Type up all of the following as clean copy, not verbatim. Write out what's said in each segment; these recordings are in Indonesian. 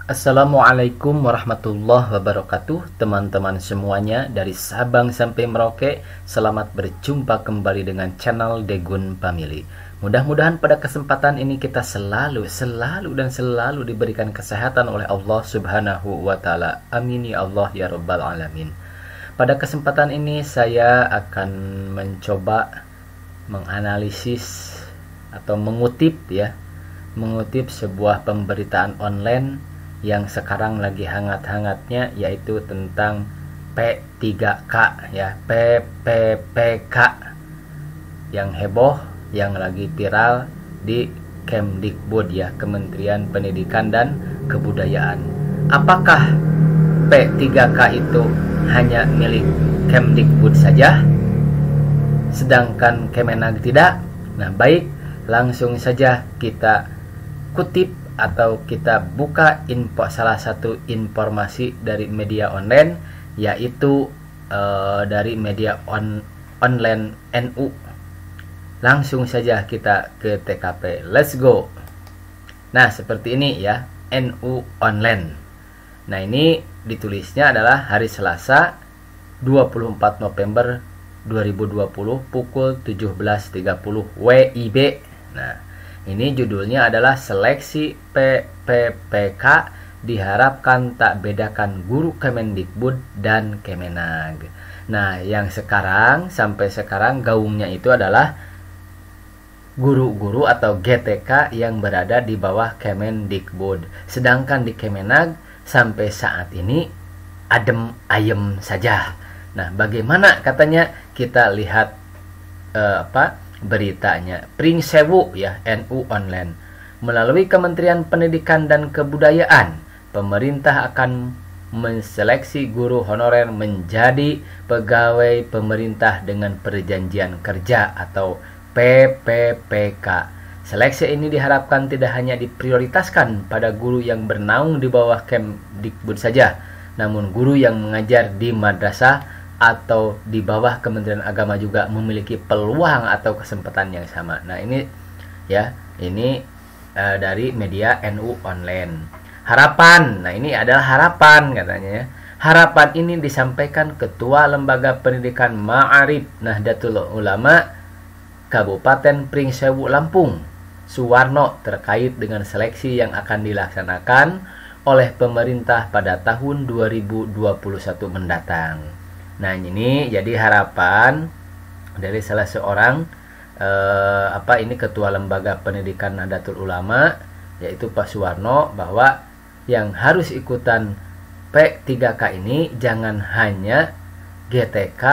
Assalamualaikum warahmatullahi wabarakatuh. Teman-teman semuanya dari Sabang sampai Merauke, selamat berjumpa kembali dengan channel Degun Family. Mudah-mudahan pada kesempatan ini kita selalu diberikan kesehatan oleh Allah Subhanahu wa Ta'ala. Amin ya Allah ya Rabbal Alamin. Pada kesempatan ini saya akan mencoba menganalisis atau mengutip sebuah pemberitaan online yang sekarang lagi hangat-hangatnya, yaitu tentang P3K ya, PPPK yang heboh, yang lagi viral di Kemdikbud ya, Kementerian Pendidikan dan Kebudayaan. Apakah P3K itu hanya milik Kemdikbud saja, sedangkan Kemenag tidak? Nah, baik, langsung saja kita kutip atau kita buka salah satu informasi dari media online, yaitu dari media online NU. Langsung saja kita ke TKP, let's go. Nah, seperti ini ya, NU online. Nah, ini ditulisnya adalah hari Selasa 24 November 2020 pukul 17.30 WIB. Nah, ini judulnya adalah seleksi PPPK diharapkan tak bedakan guru Kemendikbud dan Kemenag. Nah, yang sampai sekarang gaungnya itu adalah guru-guru atau GTK yang berada di bawah Kemendikbud. Sedangkan di Kemenag sampai saat ini adem ayem saja. Nah, bagaimana katanya, kita lihat beritanya. Pring Sewu ya, NU online. Melalui Kementerian Pendidikan dan Kebudayaan, pemerintah akan menseleksi guru honorer menjadi pegawai pemerintah dengan perjanjian kerja atau PPPK. Seleksi ini diharapkan tidak hanya diprioritaskan pada guru yang bernaung di bawah Kemdikbud saja, namun guru yang mengajar di madrasah atau di bawah Kementerian Agama juga memiliki peluang atau kesempatan yang sama. Nah, ini ya, ini dari media NU online. Harapan. Nah, ini adalah harapan katanya ya. Harapan ini disampaikan Ketua Lembaga Pendidikan Ma'arif Nahdlatul Ulama Kabupaten Pringsewu Lampung, Suwarno, terkait dengan seleksi yang akan dilaksanakan oleh pemerintah pada tahun 2021 mendatang. Nah, ini jadi harapan dari salah seorang ini Ketua Lembaga Pendidikan Nahdlatul Ulama, yaitu Pak Suwarno, bahwa yang harus ikutan P3K ini jangan hanya GTK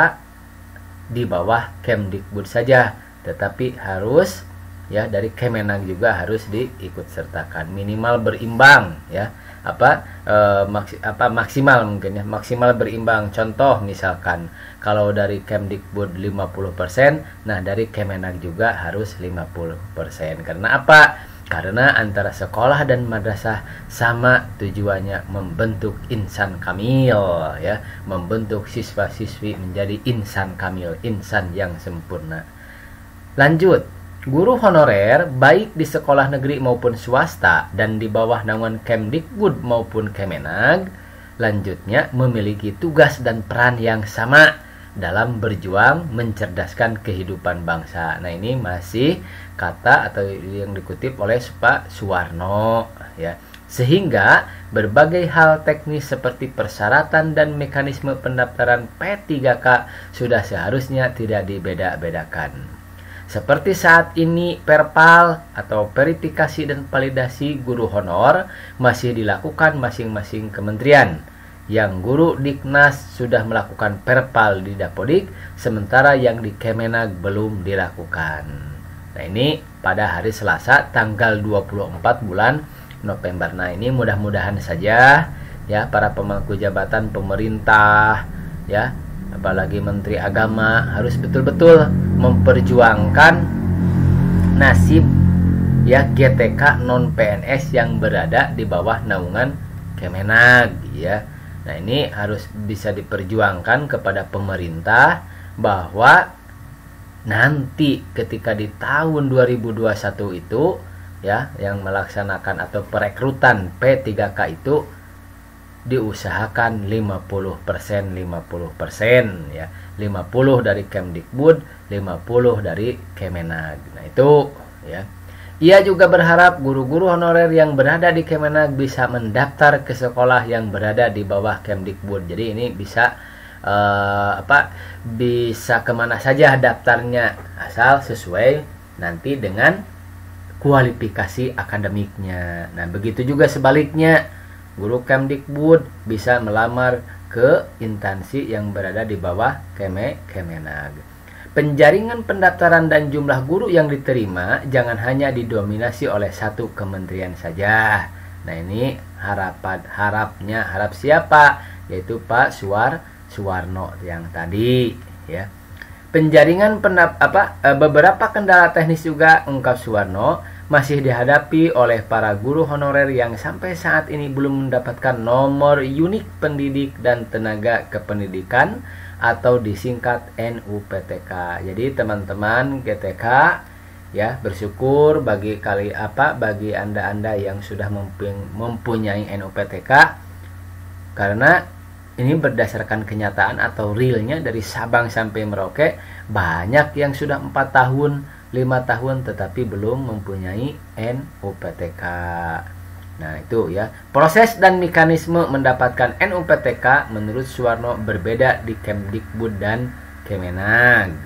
di bawah Kemdikbud saja, tetapi harus ya dari Kemenag juga harus diikut sertakan, minimal berimbang ya. Maksimal mungkin ya, maksimal berimbang. Contoh misalkan kalau dari Kemdikbud 50%, nah dari Kemenag juga harus 50%. Karena apa? Karena antara sekolah dan madrasah sama tujuannya, membentuk insan kamil ya, membentuk siswa-siswi menjadi insan kamil, insan yang sempurna. Lanjut, guru honorer baik di sekolah negeri maupun swasta dan di bawah naungan Kemdikbud maupun Kemenag lanjutnya memiliki tugas dan peran yang sama dalam berjuang mencerdaskan kehidupan bangsa. Nah, ini masih kata atau yang dikutip oleh Pak Suwarno ya. Sehingga berbagai hal teknis seperti persyaratan dan mekanisme pendaftaran P3K sudah seharusnya tidak dibeda-bedakan. Seperti saat ini perpal atau verifikasi dan validasi guru honor masih dilakukan masing-masing kementerian. Yang guru Diknas sudah melakukan perpal di Dapodik, sementara yang di Kemenag belum dilakukan. Nah, ini pada hari Selasa tanggal 24 bulan November. Nah, ini mudah-mudahan saja ya para pemangku jabatan pemerintah ya, apalagi Menteri Agama harus betul-betul memperjuangkan nasib ya GTK non PNS yang berada di bawah naungan Kemenag ya. Nah, ini harus bisa diperjuangkan kepada pemerintah bahwa nanti ketika di tahun 2021 itu ya yang melaksanakan atau perekrutan P3K itu diusahakan 50% 50% ya. 50 dari Kemdikbud, 50 dari Kemenag. Nah, itu ya. Ia juga berharap guru-guru honorer yang berada di Kemenag bisa mendaftar ke sekolah yang berada di bawah Kemdikbud. Jadi ini bisa bisa kemana saja daftarnya asal sesuai nanti dengan kualifikasi akademiknya. Nah, begitu juga sebaliknya, guru Kemdikbud bisa melamar ke instansi yang berada di bawah Kemenag. Penjaringan pendaftaran dan jumlah guru yang diterima jangan hanya didominasi oleh satu kementerian saja. Nah, ini harap siapa? Yaitu Pak Suwarno yang tadi ya. Penjaringan beberapa kendala teknis juga, ungkap Suwarno, masih dihadapi oleh para guru honorer yang sampai saat ini belum mendapatkan nomor unik pendidik dan tenaga kependidikan atau disingkat NUPTK. Jadi teman-teman GTK ya, bersyukur bagi Anda yang sudah mempunyai NUPTK, karena ini berdasarkan kenyataan atau realnya dari Sabang sampai Merauke, banyak yang sudah 4 tahun 5 tahun tetapi belum mempunyai NUPTK. Nah, itu ya. Proses dan mekanisme mendapatkan NUPTK menurut Suwarno berbeda di Kemdikbud dan Kemenag.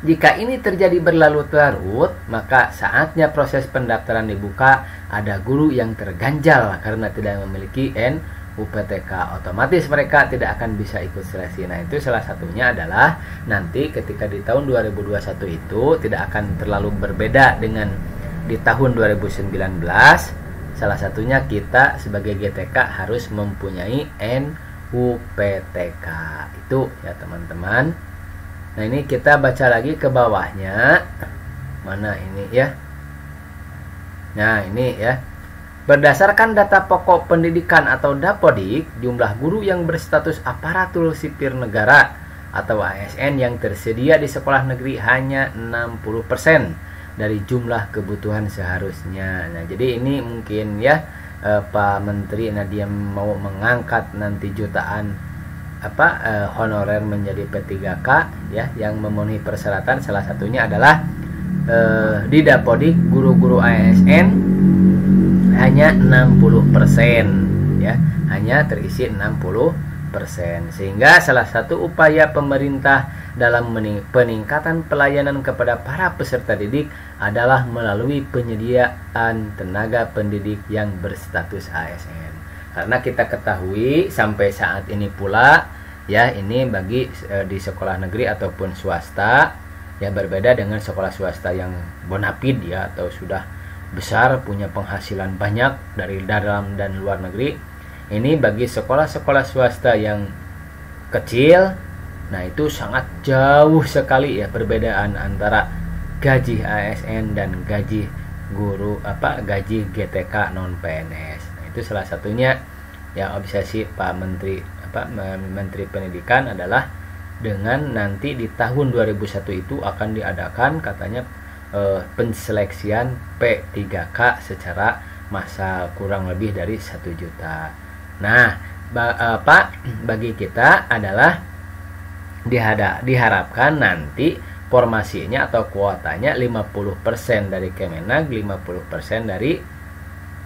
Jika ini terjadi berlarut-larut, maka saatnya proses pendaftaran dibuka. Ada guru yang terganjal karena tidak memiliki NUPTK, otomatis mereka tidak akan bisa ikut seleksi. Nah, itu salah satunya adalah nanti ketika di tahun 2021 itu tidak akan terlalu berbeda dengan di tahun 2019. Salah satunya kita sebagai GTK harus mempunyai NUPTK. Itu ya teman-teman. Nah, ini kita baca lagi ke bawahnya. Mana ini ya? Nah, ini ya. Berdasarkan data pokok pendidikan atau Dapodik, jumlah guru yang berstatus aparatur sipil negara atau ASN yang tersedia di sekolah negeri hanya 60% dari jumlah kebutuhan seharusnya. Nah, jadi ini mungkin ya Pak Menteri dia mau mengangkat nanti jutaan honorer menjadi P3K ya, yang memenuhi persyaratan. Salah satunya adalah di Dapodik guru-guru ASN hanya 60% ya, hanya terisi 60%. Sehingga salah satu upaya pemerintah dalam peningkatan pelayanan kepada para peserta didik adalah melalui penyediaan tenaga pendidik yang berstatus ASN. Karena kita ketahui sampai saat ini pula ya, ini bagi di sekolah negeri ataupun swasta ya, berbeda dengan sekolah swasta yang bonafid ya, atau sudah besar, punya penghasilan banyak dari dalam dan luar negeri. Ini bagi sekolah-sekolah swasta yang kecil, nah itu sangat jauh sekali ya perbedaan antara gaji ASN dan gaji guru gaji GTK non PNS. Nah, itu salah satunya yang obsesi Pak Menteri Menteri Pendidikan adalah dengan nanti di tahun 2001 itu akan diadakan katanya penseleksian P3K secara massal kurang lebih dari 1 juta. Nah, bagi kita adalah diharapkan nanti formasinya atau kuotanya 50% dari Kemenag, 50% dari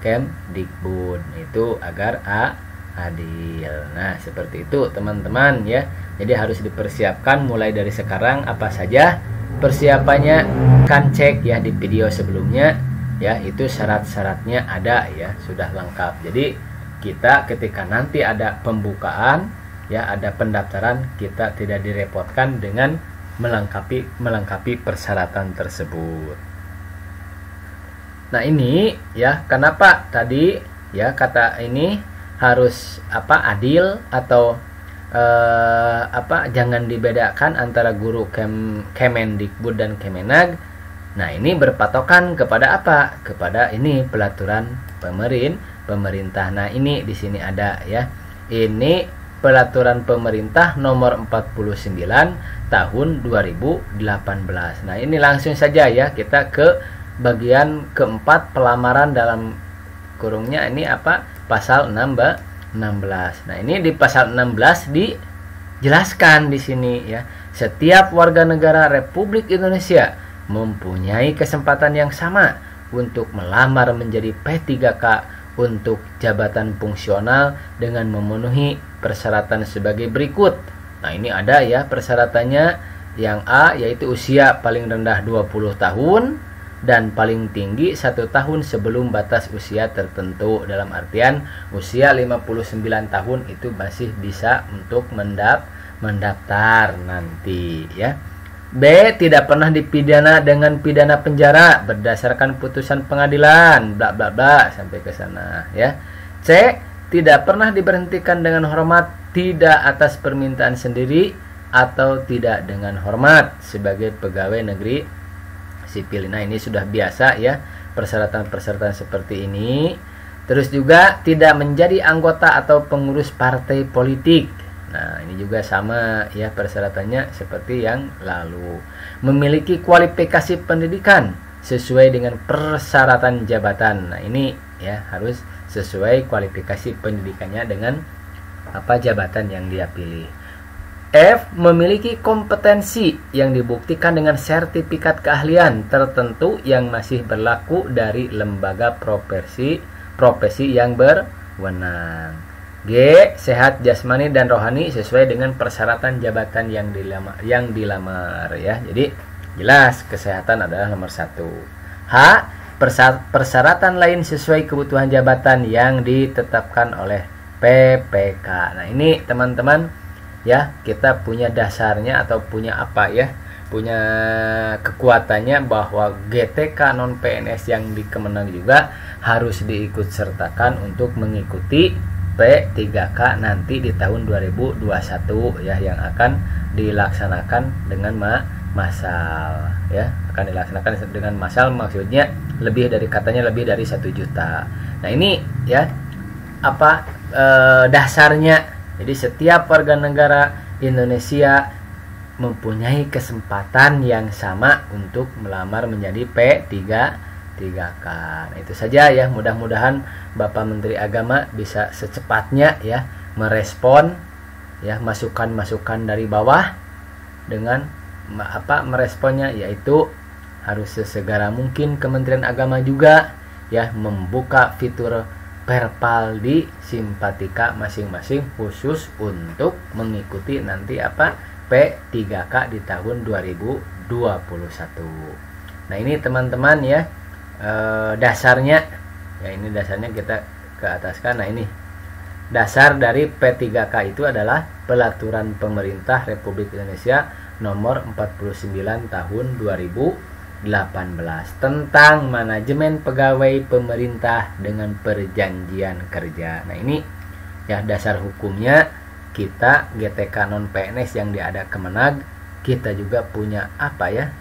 Kemdikbud, itu agar adil. Nah, seperti itu teman-teman ya. Jadi harus dipersiapkan mulai dari sekarang. Apa saja persiapannya kan cek ya di video sebelumnya ya, itu syarat-syaratnya ada ya, sudah lengkap. Jadi kita ketika nanti ada pembukaan ya, ada pendaftaran, kita tidak direpotkan dengan melengkapi persyaratan tersebut. Nah, ini ya kenapa tadi ya kata ini harus adil atau jangan dibedakan antara guru Kemendikbud dan Kemenag. Nah, ini berpatokan kepada apa? Kepada ini pelaturan pemerintah. Nah, ini di sini ada ya. Ini pelaturan pemerintah nomor 49 tahun 2018. Nah, ini langsung saja ya kita ke bagian keempat pelamaran dalam kurungnya ini apa? Pasal 16. Nah, ini di pasal 16 dijelaskan di sini ya. Setiap warga negara Republik Indonesia mempunyai kesempatan yang sama untuk melamar menjadi P3K untuk jabatan fungsional dengan memenuhi persyaratan sebagai berikut. Nah, ini ada ya persyaratannya. Yang A yaitu usia paling rendah 20 tahun dan paling tinggi 1 tahun sebelum batas usia tertentu. Dalam artian usia 59 tahun itu masih bisa untuk mendaftar nanti ya. B. Tidak pernah dipidana dengan pidana penjara berdasarkan putusan pengadilan bla bla bla sampai ke sana ya. C. Tidak pernah diberhentikan dengan hormat tidak atas permintaan sendiri atau tidak dengan hormat sebagai pegawai negeri sipil. Nah, ini sudah biasa ya persyaratan-persyaratan seperti ini. Terus juga tidak menjadi anggota atau pengurus partai politik. Nah, ini juga sama ya persyaratannya seperti yang lalu. Memiliki kualifikasi pendidikan sesuai dengan persyaratan jabatan. Nah, ini ya harus sesuai kualifikasi pendidikannya dengan apa jabatan yang dia pilih. F. Memiliki kompetensi yang dibuktikan dengan sertifikat keahlian tertentu yang masih berlaku dari lembaga profesi yang berwenang. G. Sehat jasmani dan rohani sesuai dengan persyaratan jabatan yang dilamar ya. Jadi jelas kesehatan adalah nomor 1. H. Persyaratan lain sesuai kebutuhan jabatan yang ditetapkan oleh PPK. Nah, ini teman-teman ya, kita punya dasarnya atau punya apa ya, punya kekuatannya bahwa GTK non PNS yang di Kemenag juga harus diikut sertakan untuk mengikuti P3K nanti di tahun 2021 ya, yang akan dilaksanakan dengan massal ya, akan dilaksanakan dengan massal, maksudnya lebih dari katanya lebih dari 1 juta. Nah, ini ya apa dasarnya. Jadi setiap warga negara Indonesia mempunyai kesempatan yang sama untuk melamar menjadi P3K. Nah, itu saja ya, mudah-mudahan Bapak Menteri Agama bisa secepatnya ya merespon ya masukan-masukan dari bawah dengan apa meresponnya, yaitu harus sesegera mungkin Kementerian Agama juga ya membuka fitur perpal di simpatika masing-masing khusus untuk mengikuti nanti apa P3K di tahun 2021. Nah, ini teman-teman ya dasarnya ya, ini dasarnya kita ke ataskan. Nah, ini dasar dari P3K itu adalah Peraturan Pemerintah Republik Indonesia nomor 49 tahun 2018 tentang manajemen pegawai pemerintah dengan perjanjian kerja. Nah, ini ya dasar hukumnya. Kita GTK non PNS yang diada Kemenag, kita juga punya apa ya,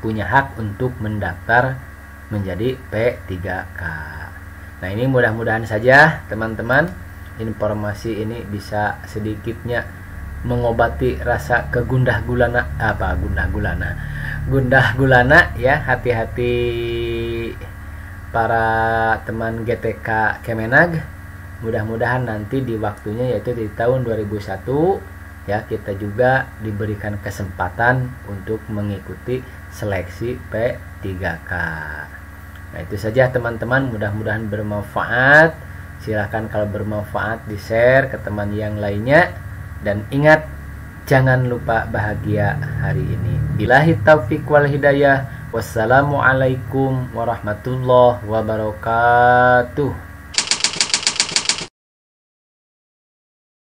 punya hak untuk mendaftar menjadi P3K. Nah, ini mudah-mudahan saja teman-teman informasi ini bisa sedikitnya mengobati rasa gundah gulana ya. Hati-hati para teman GTK Kemenag, mudah-mudahan nanti di waktunya yaitu di tahun 2001 ya kita juga diberikan kesempatan untuk mengikuti seleksi P3K. Nah, itu saja teman-teman, mudah-mudahan bermanfaat. Silahkan kalau bermanfaat di-share ke teman yang lainnya. Dan ingat, jangan lupa bahagia hari ini. Billahi taufiq wal hidayah. Wassalamualaikum warahmatullahi wabarakatuh.